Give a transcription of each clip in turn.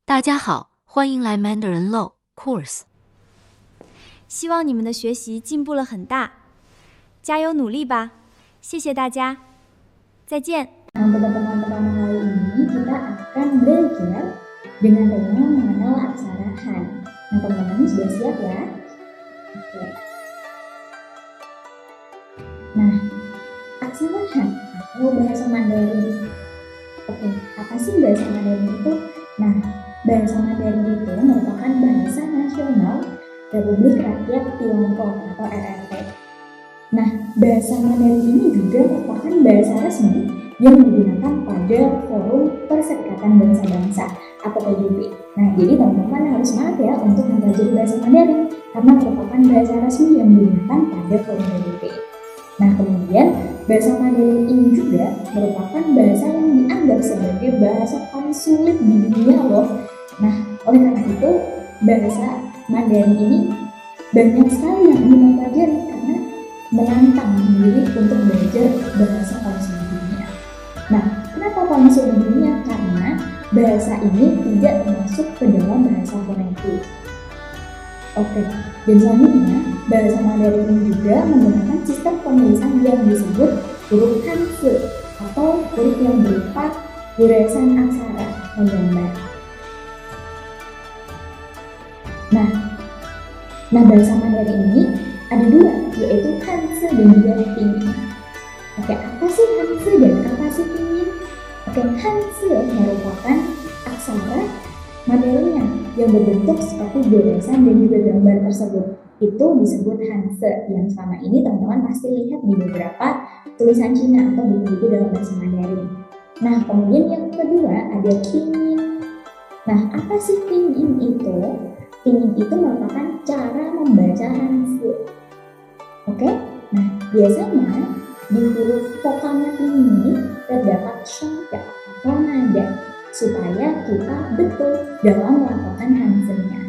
大家好，欢迎来 Mandarin Low Course。希望你们的学习进步了很大，加油努力吧！谢谢大家，再见。Nah, pada pertemuan kali ini kita akan belajar dengan tema mengenal aksara Han. Nah, teman-teman sudah siap ya? Oke. Nah, aksara Han atau bahasa Mandarin. Oke, apa sih bahasa Mandarin itu? Nah, bahasa Mandarin itu merupakan bahasa nasional Republik Rakyat Tiongkok atau RRT. Nah, bahasa Mandarin ini juga merupakan bahasa resmi yang digunakan pada Forum Perserikatan Bangsa-Bangsa atau PBB. Nah, jadi teman-teman harus semangat ya untuk mempelajari bahasa Mandarin karena merupakan bahasa resmi yang digunakan pada Forum PBB. Nah, kemudian bahasa Mandarin ini juga merupakan bahasa yang dianggap sebagai bahasa paling sulit di dunia loh. Nah, oleh karena itu bahasa Mandarin ini banyak sekali yang ingin mempelajari karena menantang diri untuk belajar bahasa paling sulit di dunia. Nah, kenapa paling sulit di dunia? Karena bahasa ini tidak termasuk ke dalam bahasa fonetik. Oke, dan selanjutnya bahasa Mandarin ini juga menggunakan sistem penulisan yang disebut huruf Hanzi atau huruf yang berupa goresan aksara menggambar. Nah, bahasa Mandarin ini ada dua, yaitu Hanzi dan juga Pinyin. Oke, apa sih Hanzi dan apa sih Pinyin? Oke, Hanzi merupakan aksara Mandarinnya yang berbentuk seperti goresan dan juga gambar tersebut. Itu disebut Hanzi yang selama ini teman-teman pasti lihat di beberapa tulisan Cina atau buku-buku dalam bahasa Mandarin. Nah, kemudian yang kedua ada Pinyin. Nah, apa sih Pinyin itu? Pinyin itu merupakan cara membaca Hanzi. Oke? Nah, biasanya di huruf vokalnya Pinyin terdapat syangka atau nada supaya kita betul dalam melafalkan Hanzi-nya.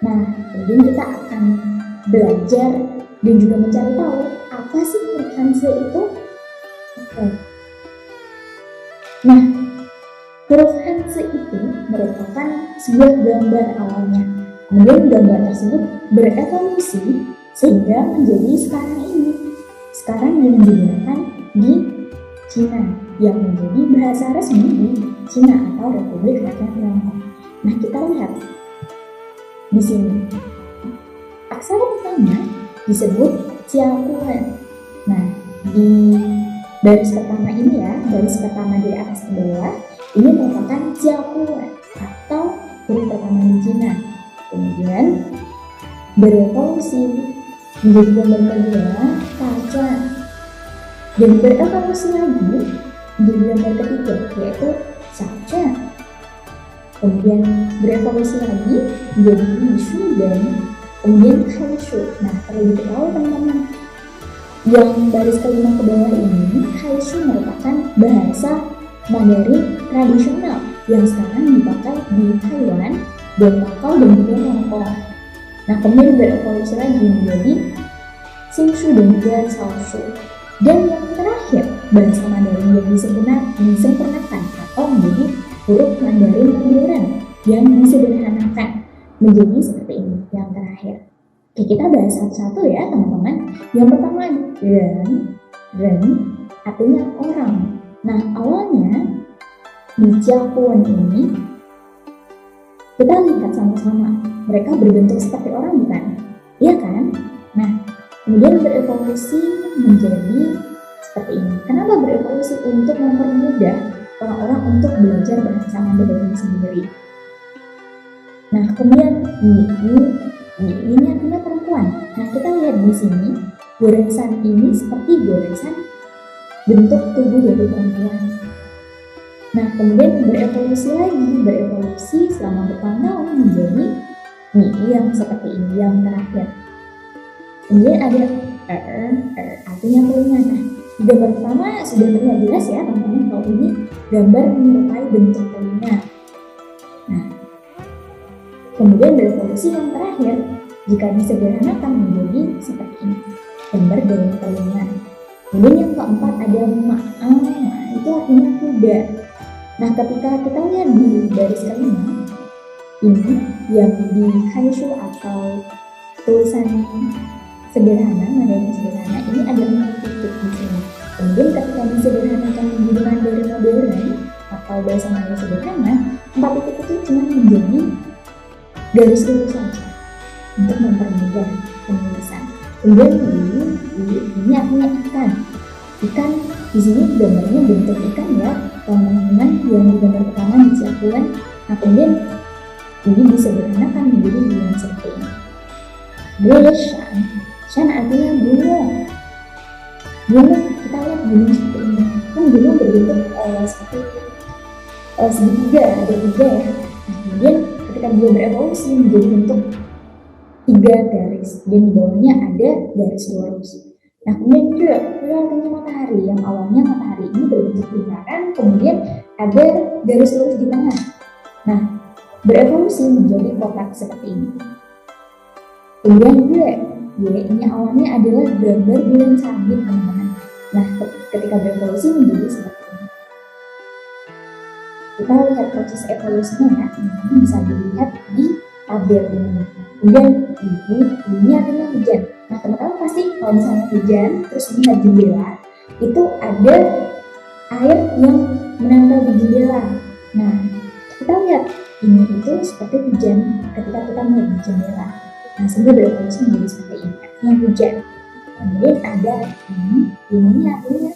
Nah, kemudian kita akan belajar dan juga mencari tahu apa sih huruf Hanzi itu. Oke. Nah, huruf Hanzi itu merupakan sebuah gambar awalnya. Kemudian gambar tersebut berevolusi sehingga menjadi sekarang ini. Sekarang yang digunakan di Cina yang menjadi bahasa resmi di Cina atau Republik Rakyat Tiongkok. Nah, kita lihat di sini. Aksara pertama disebut Jiakuan. Nah, di baris pertama ini ya, baris pertama dari atas ke bawah, ini merupakan Jiakuan atau huruf pertama di Cina. Kemudian berevolusi menjadi gambar kedua kaca dan berevolusi lagi menjadi gambar ketiga yaitu saca. Kemudian berevolusi lagi menjadi Yishu dan kemudian Haishu. Nah, perlu diketahui teman-teman, yang baris kelima ke bawah ini Haishu merupakan bahasa Mandarin tradisional yang sekarang dipakai di Taiwan dan Macau dan juga Hong Kong. Nah, kemudian berevolusi lagi menjadi Xingshu dan juga Shaoshu. Dan yang terakhir, bahasa Mandarin yang disempurnakan atau menjadi huruf Mandarin modern yang disederhanakan menjadi seperti ini, yang terakhir. Oke, kita bahas satu-satu ya teman-teman. Yang pertama, ren artinya orang. Nah, awalnya di Jiakuan ini kita lihat sama-sama, mereka berbentuk seperti orang bukan? Iya kan? Nah, kemudian berevolusi menjadi seperti ini. Kenapa berevolusi? Untuk mempermudah orang-orang untuk belajar bahasa Mandarin sendiri. Nah, kemudian ini artinya perempuan. Nah, kita lihat di sini, goresan ini seperti goresan bentuk tubuh dari perempuan. Nah, kemudian berevolusi selama bertahun-tahun menjadi yang seperti ini, yang terakhir. Kemudian ada artinya telinga. Nah, di gambar pertama sudah terlihat jelas ya teman-teman kalau ini gambar menyerupai bentuk telinga. Nah, kemudian berevolusi yang terakhir jika disederhanakan menjadi seperti ini, gambar dari telinga. Kemudian yang keempat ada ma, itu artinya kuda. Nah, ketika kita lihat di baris kelima, ini yang di haishu atau tulisan sederhana, nada yang sederhana, ini ada 4 titik di sini. Kemudian ketika disederhanakan dengan dari modern atau bahasa nada sederhana, 4 titik itu cuma menjadi garis lurus saja untuk mempermudah penulisan. Kemudian ini artinya ikan. Ikan di sini gambarnya bentuk ikan ya, teman-teman yang di gambar pertama disiapkan. Nah, kemudian ini disederhanakan menjadi gunung seperti ini. Shan, shan artinya gunung. Gunung, kita lihat gunung seperti ini. Kan gunung berbentuk seperti segitiga, ada 3 ya. Nah, kemudian ketika dia berevolusi menjadi bentuk 3 garis dan di bawahnya ada garis lurus. Nah, kemudian juga artinya matahari, yang awalnya matahari ini berbentuk lingkaran, kemudian ada garis lurus di tengah. Nah, berevolusi menjadi kotak seperti ini. Kemudian ini awalnya adalah gambar bulan sabit, teman-teman. Nah, ketika berevolusi menjadi seperti ini. Kita lihat proses evolusinya ya, teman-teman bisa dilihat di tabel ini. Kemudian ini artinya hujan. Nah, teman-teman pasti kalau misalnya hujan terus melihat jendela, itu ada air yang menempel di jendela. Nah, kita lihat ini itu seperti hujan ketika kita melihat di jendela. Nah, sehingga berevolusi menjadi seperti ini, artinya hujan. Kemudian ada ini artinya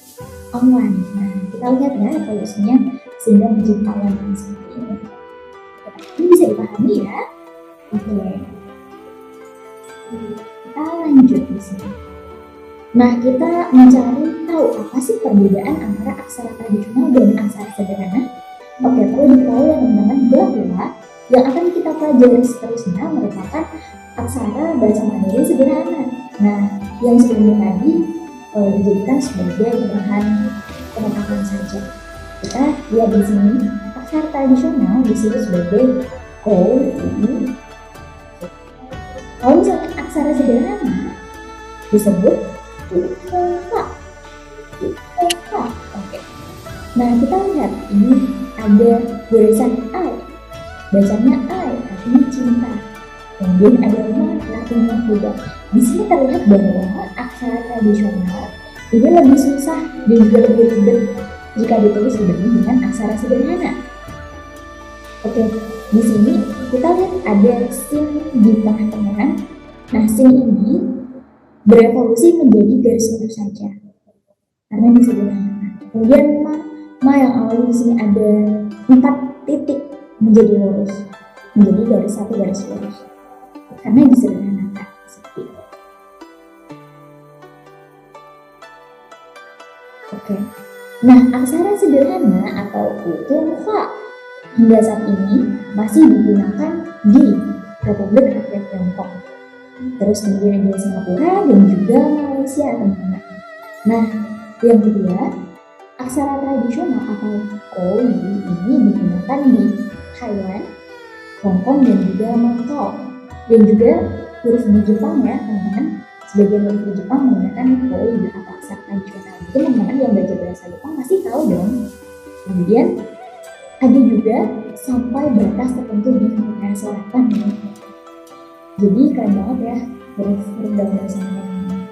awan. Nah, kita lihat ya evolusinya sehingga menjadi awan yang seperti ini. Ini bisa dipahami ya. Oke. Kita lanjut di sini. Nah, kita mencari tahu apa sih perbedaan antara aksara tradisional dan aksara sederhana. Oke, perlu diketahui ya teman-teman bahwa yang akan kita pelajari seterusnya merupakan aksara bahasa Mandarin sederhana. Nah, yang sebelumnya tadi dijadikan sebagai bahan pengetahuan saja. Kita lihat di sini aksara tradisional disebut sebagai kou, i. Kalau misalnya aksara sederhana disebut ufa. Oke. Nah, kita lihat ini ada garisan ai, bacanya ai, artinya cinta. Kemudian ada ma, artinya kuda. Di sini terlihat bahwa aksara tradisional ini lebih susah dan juga lebih ribet jika ditulis dibanding dengan aksara sederhana. Oke, di sini kita lihat ada sin di tengah-tengah. Nah, sin ini berevolusi menjadi garis lurus saja karena disederhanakan. Kemudian ma yang awalnya di sini ada 4 titik menjadi lurus, menjadi garis lurus karena disederhanakan seperti itu. Oke. Nah, aksara sederhana atau utuha hingga saat ini masih digunakan di Republik Rakyat Tiongkok. Terus kemudian di Singapura dan juga Malaysia, teman-teman. Nah, yang kedua, aksara tradisional atau koi ini digunakan di Thailand, Hong Kong dan juga Macau. Dan juga huruf di Jepang ya, teman-teman. Sebagian huruf di Jepang menggunakan koi atau aksara tradisional. Mungkin teman-teman yang belajar bahasa Jepang masih tahu dong. Kemudian ada juga sampai batas tertentu di Korea Selatan ya. Jadi keren banget ya huruf-huruf dalam bahasa Mandarin.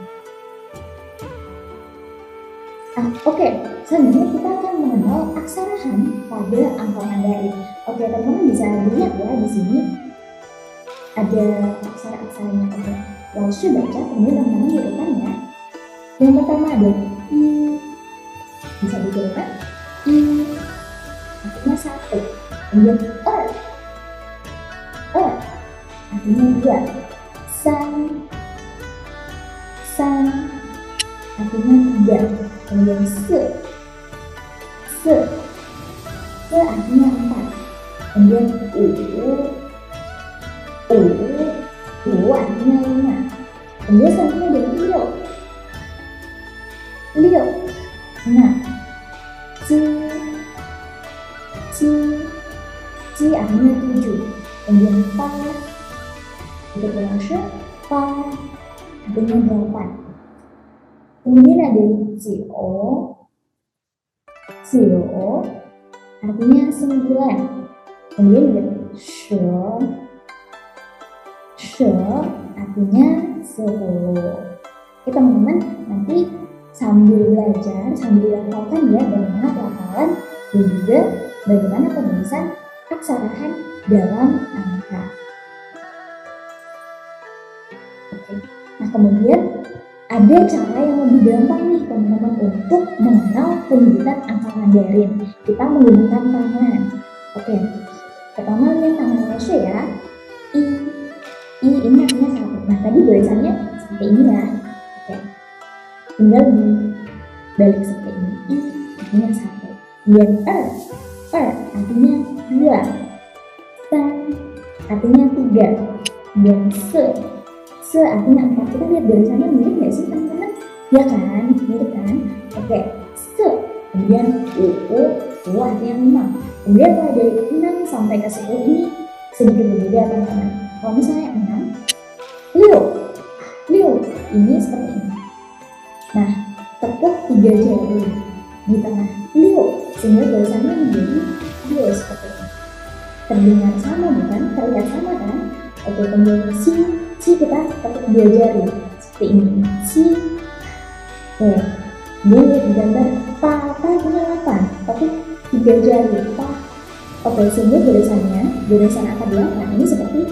Oke, selanjutnya kita akan mengenal aksara Han pada angka Mandarin. Oke, teman-teman bisa lihat ya di sini ada aksara-aksaranya. Oke, langsung baca, kemudian teman-teman hurufkan ya. Yang pertama ada I, bisa dihurufkan I, artinya 1. Kemudian artinya 2. San artinya 3. Kemudian se artinya 4. Kemudian u artinya 5. Kemudian selanjutnya ada liu. Nah, ci artinya 7. Kemudian pa itu berarti pa artinya 8. Kemudian ada cio artinya 9. Kemudian juga 蛇 artinya 10. Oke teman-teman, nanti sambil belajar, sambil hafalkan ya bagaimana pelafalan dan juga bagaimana penulisan aksarahan dalam angka. Oke. Nah kemudian ada cara yang lebih gampang nih teman-teman untuk mengenal penyebutan angka Mandarin. Kita menggunakan tangan. Oke. Pertama lihat tangan Leshu ya. I ini artinya 1. Nah tadi tulisannya seperti ini ya. Oke. Tinggal dibalik seperti ini. I artinya 1. Kemudian artinya 2. San artinya 3. Kemudian se artinya 4. Kita lihat tulisannya mirip nggak sih teman-teman? Ya kan? Mirip kan? Oke. Se. Kemudian u artinya 5. Kemudian kalau dari 6 sampai ke 10 ini sedikit berbeda teman-teman. Kalau misalnya 6, liu ini seperti ini. Nah, tepuk 3 jari di tengah liu sehingga tulisannya menjadi liu seperti ini. Terdengar sama bukan? Terlihat sama kan? Oke, kemudian si kita tepuk 2 jari seperti ini. Si. Oke. Kemudian lihat di gambar pa punya 8, tapi 3 jari pa. Oke, sehingga tulisan angka 8 ini seperti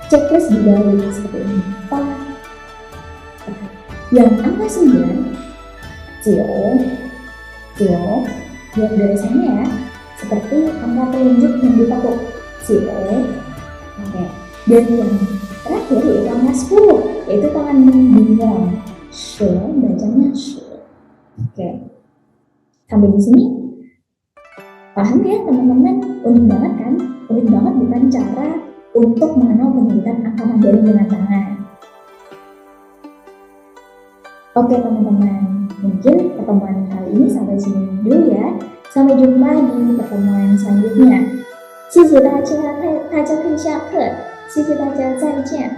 checklist di bawah seperti ini. Pa. Yang angka 9, lihat tulisannya ya, seperti angka telunjuk yang ditekuk. Oke. Dan yang terakhir yaitu angka 10, yaitu tangan bingung. Bacanya she. Oke. Sampai di sini paham ya teman-teman? Unik banget kan? Unik banget bukan cara untuk mengenal penyebutan angka Mandarin dengan tangan. Oke teman-teman, mungkin pertemuan kali ini sampai sini dulu ya. Sampai jumpa di pertemuan selanjutnya. 谢谢大家，大家可以下课。谢谢大家，再见。